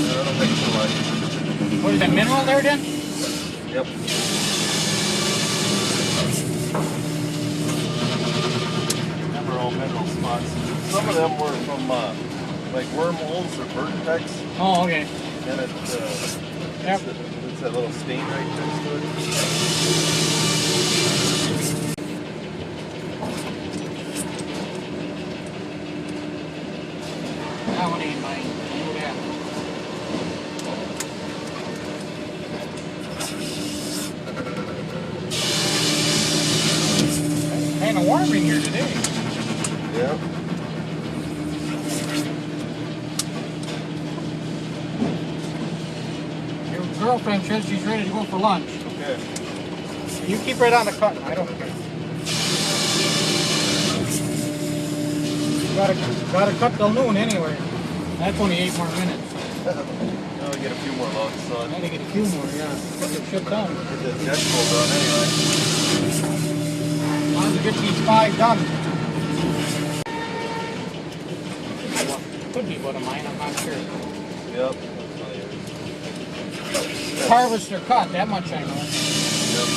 That'll take too much. What is that, mineral there then? Yep. Them are all mineral spots. Some of them were from like wormholes or bird pecks. Oh, okay. And it, Yep. it's that little stain right next to it. That one ain't mine. I know that. It's kind of warm in here today. Yeah. Your girlfriend says she's ready to go for lunch. Okay. You keep right on the cutting. I don't care. Gotta cut till noon anyway. That's only 8 more minutes. Now we get a few more loads, so I gotta get a few more, yeah. Get the shit done. get the deck pull done anyway. As long as we get these 5 done. Could be one of mine, I'm not sure. Yep. Harvest or cut, that much I know. Yep.